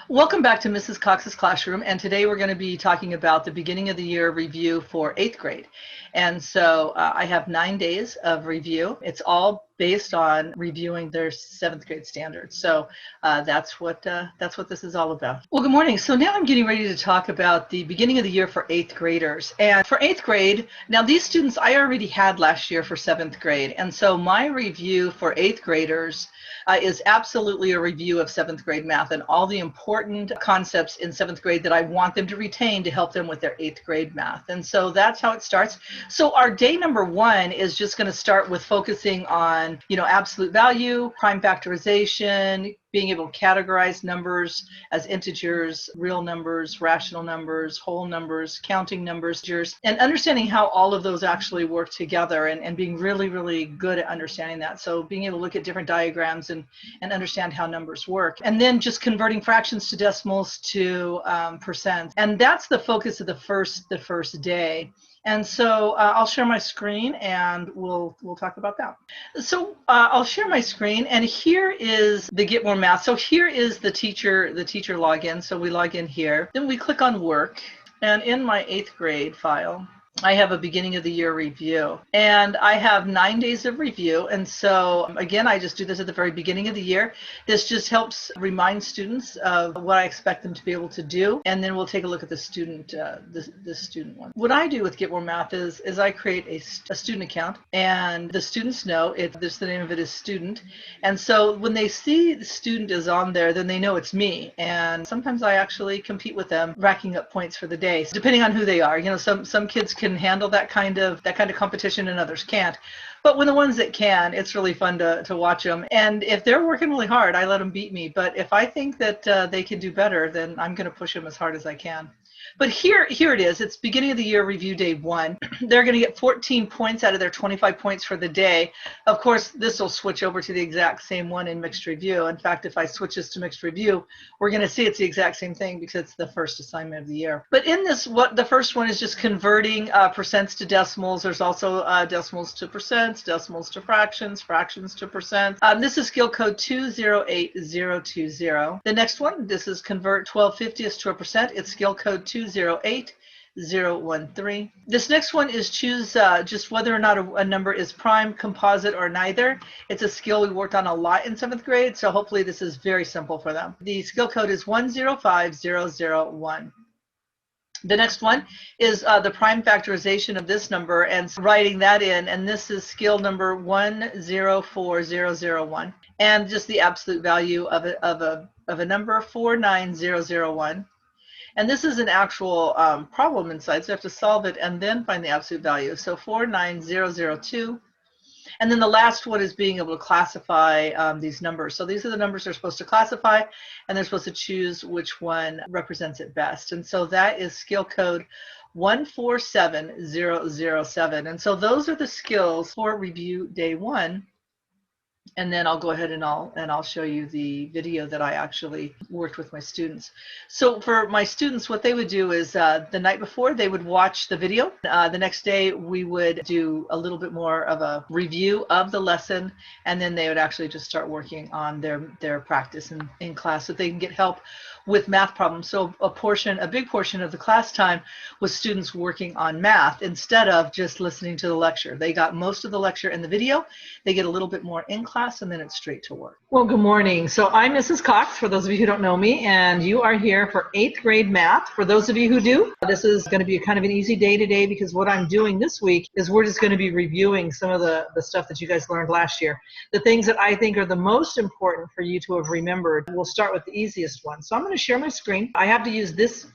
Welcome back to Mrs. Cox's Classroom, and today we're going to be talking about the beginning of the year review for 8th grade. And so I have 9 days of review. It's all based on reviewing their 7th grade standards. So that's what this is all about. Well, good morning. So now I'm getting ready to talk about the beginning of the year for 8th graders. And for 8th grade, now these students I already had last year for 7th grade. And so my review for 8th graders is absolutely a review of 7th grade math and all the important concepts in 7th grade that I want them to retain to help them with their 8th grade math. And so that's how it starts. So our day number 1 is just going to start with focusing on, absolute value, prime factorization, being able to categorize numbers as integers, real numbers, rational numbers, whole numbers, counting numbers, and understanding how all of those actually work together and being really, really good at understanding that. So being able to look at different diagrams and understand how numbers work. And then just converting fractions to decimals to percents. And that's the focus of the first day. And so I'll share my screen and we'll talk about that. So I'll share my screen, and here is the Get More Math. So here is the teacher login. So we log in here. Then we click on work, and in my 8th grade file, I have a beginning of the year review, and I have 9 days of review. And so again, I just do this at the very beginning of the year. This just helps remind students of what I expect them to be able to do. And then we'll take a look at the student, the student one. What I do with Get More Math is I create a student account, and the students know the name of it is student. And so when they see the student is on there, then they know it's me. And sometimes I actually compete with them, racking up points for the day, depending on who they are. Some kids can handle that kind of competition and others can't. But when the ones that can, it's really fun to watch them. And if they're working really hard, I let them beat me. But if I think that they can do better, then I'm going to push them as hard as I can. But here it is. It's beginning of the year review day 1. They're going to get 14 points out of their 25 points for the day. Of course, this will switch over to the exact same one in mixed review. In fact, if I switch this to mixed review, we're going to see it's the exact same thing because it's the first assignment of the year. But in this, the first one is just converting percents to decimals. There's also decimals to percents, decimals to fractions, fractions to percents. This is skill code 208020. The next one, this is convert 12/50ths to a percent. It's skill code 208013. This next one is choose just whether or not a number is prime, composite, or neither. It's a skill we worked on a lot in 7th grade, so hopefully this is very simple for them. The skill code is 105001. The next one is the prime factorization of this number and writing that in, and this is skill number 104001. And just the absolute value of a number 49001. And this is an actual problem inside, so you have to solve it and then find the absolute value. So 49002. And then the last one is being able to classify these numbers. So these are the numbers they're supposed to classify, and they're supposed to choose which one represents it best. And so that is skill code 147007. And so those are the skills for review day 1. And then I'll go ahead and I'll show you the video that I actually worked with my students. So for my students, what they would do is the night before they would watch the video. The next day we would do a little bit more of a review of the lesson, and then they would actually just start working on their practice in class so they can get help with math problems. So a big portion of the class time was students working on math instead of just listening to the lecture. They got most of the lecture in the video. They get a little bit more in class, and then it's straight to work. Well, good morning. So I'm Mrs. Cox, for those of you who don't know me, and you are here for 8th grade math. For those of you who do, this is going to be kind of an easy day today because what I'm doing this week is we're just going to be reviewing some of the stuff that you guys learned last year. The things that I think are the most important for you to have remembered. We'll start with the easiest one. So I'm going to share my screen. I have to use this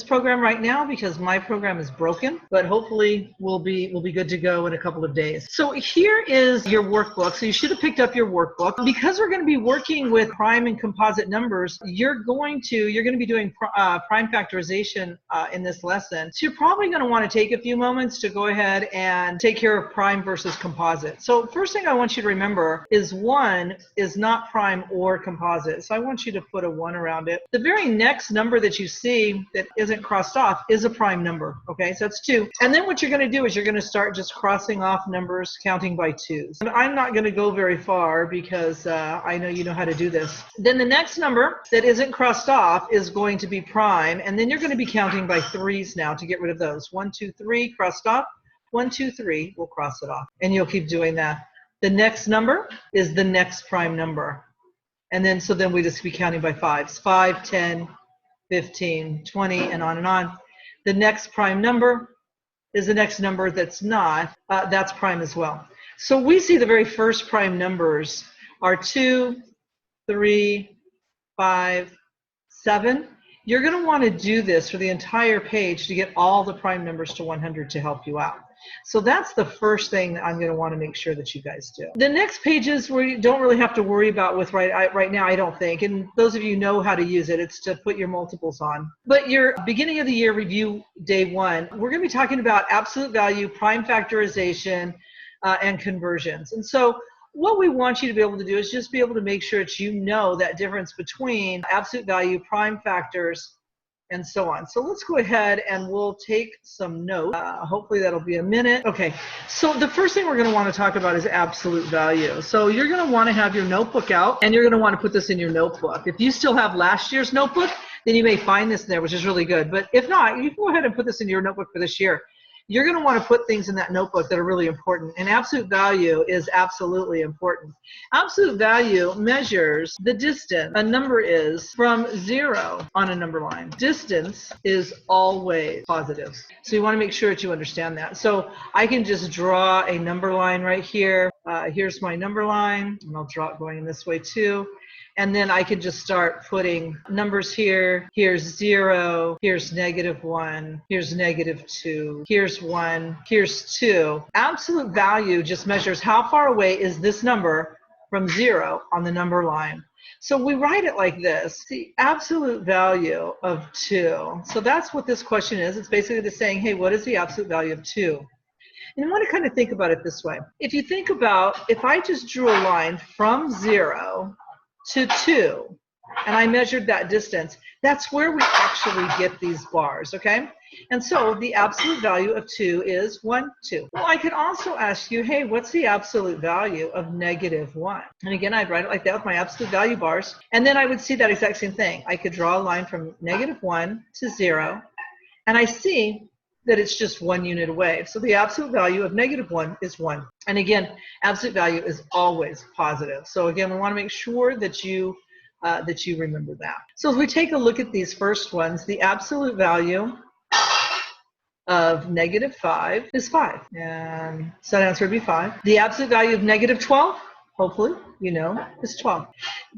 program right now because my program is broken, but hopefully we'll be good to go in a couple of days. So here is your workbook. So you should have picked up your workbook. Because we're going to be working with prime and composite numbers, you're going to be doing prime factorization in this lesson. So you're probably going to want to take a few moments to go ahead and take care of prime versus composite. So first thing I want you to remember is 1 is not prime or composite. So I want you to put a 1 around it. The very next number that you see that that isn't crossed off is a prime number. Okay, so that's 2. And then what you're going to do is you're going to start just crossing off numbers, counting by 2s. And I'm not going to go very far because I know you know how to do this. Then the next number that isn't crossed off is going to be prime, and then you're going to be counting by 3s now to get rid of those. 1, 2, 3, crossed off. 1, 2, 3, we'll cross it off. And you'll keep doing that. The next number is the next prime number. And then, so then we just be counting by 5s. 5, 10, 15, 20, and on and on. The next prime number is the next number that's not. That's prime as well. So we see the very first prime numbers are 2, 3, 5, 7. You're going to want to do this for the entire page to get all the prime numbers to 100 to help you out. So that's the first thing that I'm going to want to make sure that you guys do. The next pages we don't really have to worry about with right now, I don't think. And those of you know how to use it, it's to put your multiples on. But your beginning of the year review day 1, we're going to be talking about absolute value, prime factorization, and conversions. And so what we want you to be able to do is just be able to make sure that you know that difference between absolute value, prime factors, and so on. So let's go ahead and we'll take some notes. Hopefully that'll be a minute. Okay, so the first thing we're going to want to talk about is absolute value. So you're going to want to have your notebook out, and you're going to want to put this in your notebook. If you still have last year's notebook, then you may find this in there, which is really good. But if not, you can go ahead and put this in your notebook for this year. You're going to want to put things in that notebook that are really important. And absolute value is absolutely important. Absolute value measures the distance a number is from 0 on a number line. Distance is always positive. So you want to make sure that you understand that. So I can just draw a number line right here. Here's my number line, and I'll draw it going this way too. And then I can just start putting numbers here. Here's 0, here's -1, here's -2, here's 1, here's 2. Absolute value just measures how far away is this number from 0 on the number line. So we write it like this, the absolute value of 2. So that's what this question is. It's basically just saying, hey, what is the absolute value of 2? And I want to kind of think about it this way. If you think about, if I just drew a line from 0 to 2, and I measured that distance, that's where we actually get these bars, okay? And so the absolute value of 2 is 1, 2. Well, I could also ask you, hey, what's the absolute value of -1? And again, I'd write it like that with my absolute value bars, and then I would see that exact same thing. I could draw a line from -1 to 0, and I see that it's just 1 unit away. So the absolute value of -1 is 1. And again, absolute value is always positive. So again, we want to make sure that you remember that. So if we take a look at these first ones, the absolute value of -5 is 5. And so that answer would be 5. The absolute value of -12, hopefully, you know, is 12.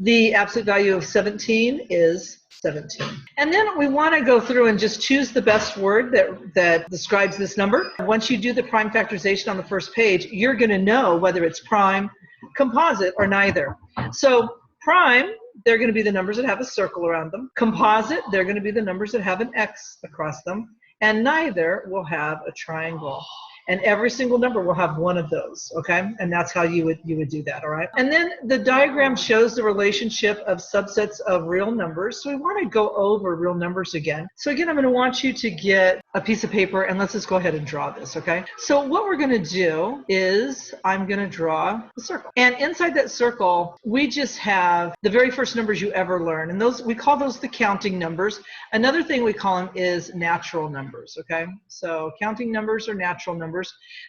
The absolute value of 17 is 17. And then we want to go through and just choose the best word that describes this number. Once you do the prime factorization on the first page, you're going to know whether it's prime, composite, or neither. So prime, they're going to be the numbers that have a circle around them. Composite, they're going to be the numbers that have an X across them. And neither will have a triangle. And every single number will have one of those, okay? And that's how you would do that, all right? And then the diagram shows the relationship of subsets of real numbers. So we want to go over real numbers again. So again, I'm going to want you to get a piece of paper, and let's just go ahead and draw this, okay? So what we're going to do is I'm going to draw a circle. And inside that circle, we just have the very first numbers you ever learn. And those, we call those the counting numbers. Another thing we call them is natural numbers, okay? So counting numbers are natural numbers.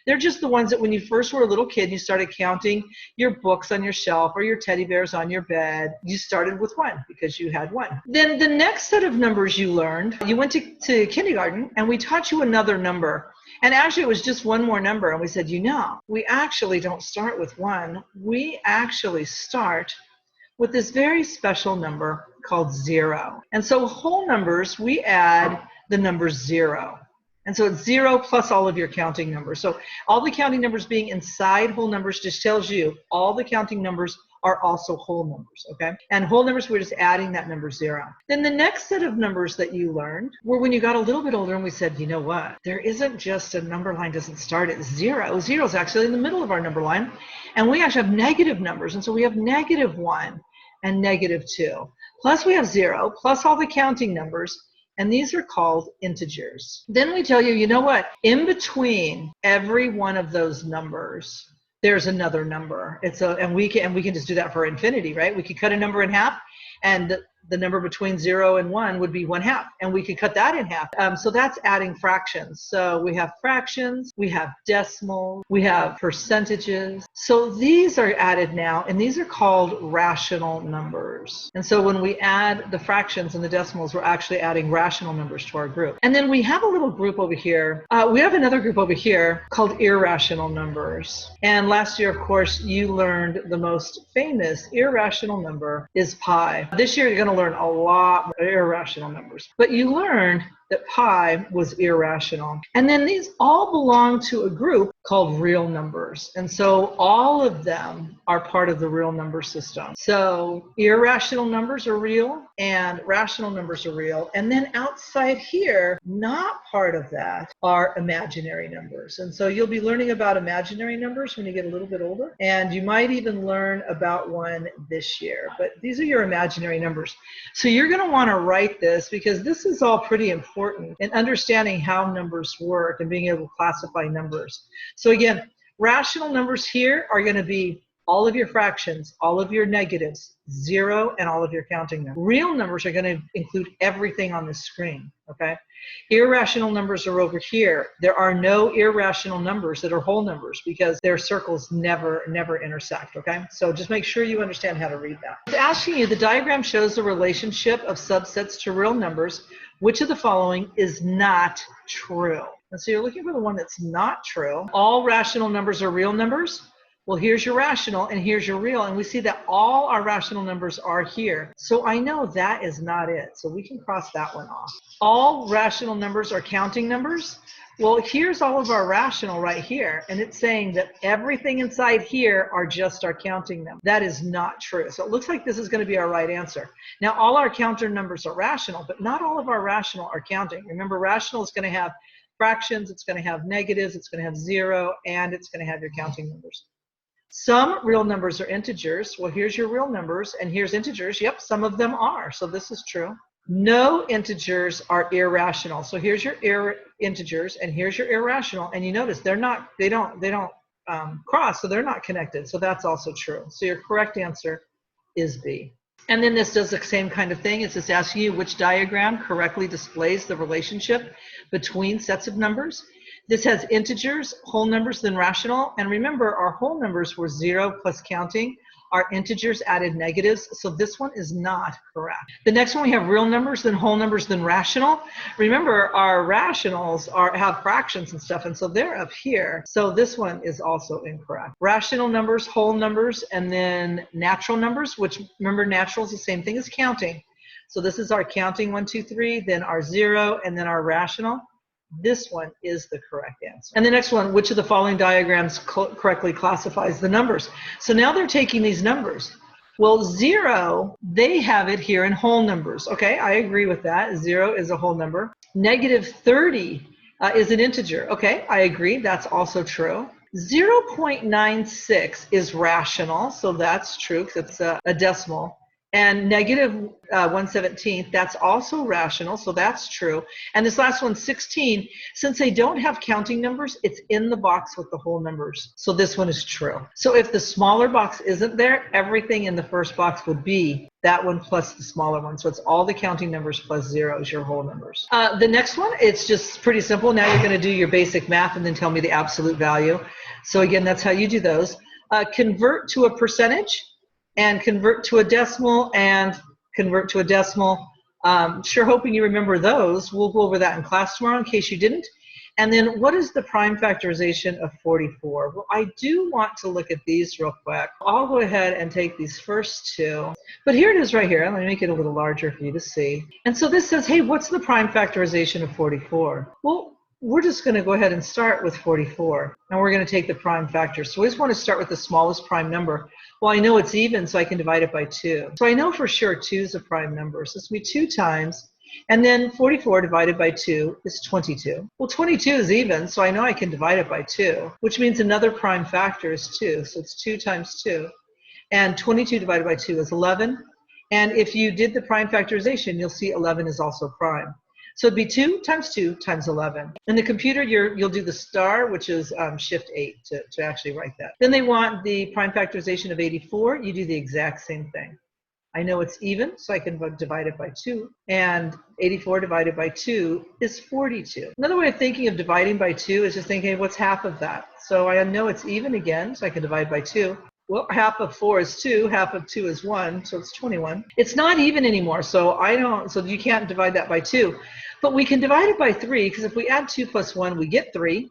They're just the ones that when you first were a little kid, you started counting your books on your shelf or your teddy bears on your bed. You started with 1 because you had 1. Then the next set of numbers you learned, you went to kindergarten and we taught you another number. And actually it was just one more number. And we said, you know, we actually don't start with 1. We actually start with this very special number called 0. And so whole numbers, we add the number 0. And so it's 0 plus all of your counting numbers. So all the counting numbers being inside whole numbers just tells you all the counting numbers are also whole numbers, okay? And whole numbers, we're just adding that number 0. Then the next set of numbers that you learned were when you got a little bit older and we said, you know what? There isn't just a number line doesn't start at 0. 0 is actually in the middle of our number line. And we actually have negative numbers. And so we have -1 and -2. Plus we have 0, plus all the counting numbers. and these are called integers. Then we tell you, you know what? In between every one of those numbers, there's another number. And we can just do that for infinity, right? We could cut a number in half, and the number between 0 and 1 would be 1/2, and we could cut that in half. So that's adding fractions. So we have fractions, we have decimals, we have percentages. So these are added now, and these are called rational numbers. And so when we add the fractions and the decimals, we're actually adding rational numbers to our group. And then we have a little group over here. We have another group over here called irrational numbers. And last year, of course, you learned the most famous irrational number is pi. This year, you're going to learn a lot more irrational numbers, but you learned that pi was irrational. And then these all belong to a group called real numbers. And so all of them are part of the real number system. So irrational numbers are real and rational numbers are real. And then outside here, not part of that, are imaginary numbers. And so you'll be learning about imaginary numbers when you get a little bit older. And you might even learn about one this year. But these are your imaginary numbers. So you're going to want to write this because this is all pretty important in understanding how numbers work and being able to classify numbers. So again, rational numbers here are going to be all of your fractions, all of your negatives, 0, and all of your counting numbers. Real numbers are going to include everything on the screen, okay? Irrational numbers are over here. There are no irrational numbers that are whole numbers because their circles never intersect, okay? So just make sure you understand how to read that. It's asking you, the diagram shows the relationship of subsets to real numbers. Which of the following is not true? And so you're looking for the one that's not true. All rational numbers are real numbers. Well, here's your rational and here's your real, and we see that all our rational numbers are here. So I know that is not it, so we can cross that one off. All rational numbers are counting numbers. Well, here's all of our rational right here, and it's saying that everything inside here are just our counting numbers. That is not true. So it looks like this is going to be our right answer. Now, all our counter numbers are rational, but not all of our rational are counting. Remember, rational is going to have fractions, it's going to have negatives, it's going to have 0, and it's going to have your counting numbers. Some real numbers are integers. Well, here's your real numbers, and here's integers. Yep, some of them are, so this is true. No integers are irrational. So here's your integers, and here's your irrational, and you notice they don't cross, so they're not connected. So that's also true. So your correct answer is B. And then this does the same kind of thing. It's just asking you which diagram correctly displays the relationship between sets of numbers. This has integers, whole numbers, then rational. And remember, our whole numbers were 0 plus counting. Our integers added negatives, so this one is not correct. The next one, we have real numbers, then whole numbers, then rational. Remember, our rationals have fractions and stuff, and so they're up here. So this one is also incorrect. Rational numbers, whole numbers, and then natural numbers, which remember, natural is the same thing as counting. So this is our counting 1, 2, 3, then our 0, and then our rational. This one is the correct answer. And the next one, which of the following diagrams correctly classifies the numbers? So now they're taking these numbers. Well, 0, they have it here in whole numbers. Okay, I agree with that. 0 is a whole number. -30 is an integer. Okay, I agree. That's also true. 0.96 is rational, so that's true because it's a decimal. And -1/17, that's also rational, so that's true. And this last one, 16, since they don't have counting numbers, it's in the box with the whole numbers. So this one is true. So if the smaller box isn't there, everything in the first box would be that one plus the smaller one. So it's all the counting numbers plus 0 is your whole numbers. The next one, it's just pretty simple. Now you're going to do your basic math and then tell me the absolute value. So again, that's how you do those. Convert to a percentage, and convert to a decimal, and convert to a decimal. Sure hoping you remember those. We'll go over that in class tomorrow in case you didn't. And then what is the prime factorization of 44? Well, I do want to look at these real quick. I'll go ahead and take these first two. But here it is right here. Let me make it a little larger for you to see. And so this says, hey, what's the prime factorization of 44? Well, we're just going to go ahead and start with 44. And we're going to take the prime factor. So we just want to start with the smallest prime number. Well, I know it's even, so I can divide it by 2. So I know for sure 2 is a prime number. So it's going to be 2 times. And then 44 divided by 2 is 22. Well, 22 is even, so I know I can divide it by 2, which means another prime factor is 2. So it's 2 times 2. And 22 divided by 2 is 11. And if you did the prime factorization, you'll see 11 is also prime. So it'd be 2 times 2 times 11. In the computer, you'll do the star, which is shift 8 to actually write that. Then they want the prime factorization of 84. You do the exact same thing. I know it's even, so I can divide it by 2. And 84 divided by 2 is 42. Another way of thinking of dividing by 2 is just thinking, what's half of that? So I know it's even again, so I can divide by 2. Well, half of 4 is 2, half of 2 is 1, so it's 21. It's not even anymore, so you can't divide that by 2. But we can divide it by 3, because if we add 2 plus 1, we get 3.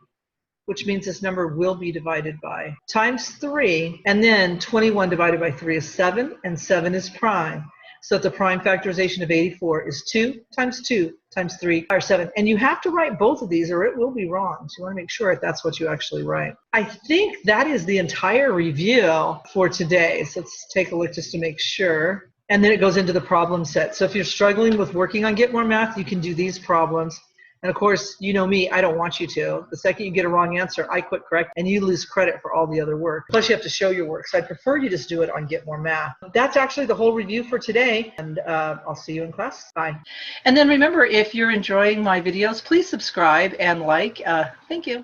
Which means this number will be divided by times 3, and then 21 divided by 3 is 7, and 7 is prime. So the prime factorization of 84 is 2 times 2 times 3, or 7. And you have to write both of these or it will be wrong. So you want to make sure that's what you actually write. I think that is the entire review for today. So let's take a look just to make sure. And then it goes into the problem set. So if you're struggling with working on Get More Math, you can do these problems. And of course, you know me, I don't want you to. The second you get a wrong answer, I quit correct, and you lose credit for all the other work. Plus, you have to show your work. So I'd prefer you just do it on Get More Math. That's actually the whole review for today, and I'll see you in class. Bye. And then remember, if you're enjoying my videos, please subscribe and like. Thank you.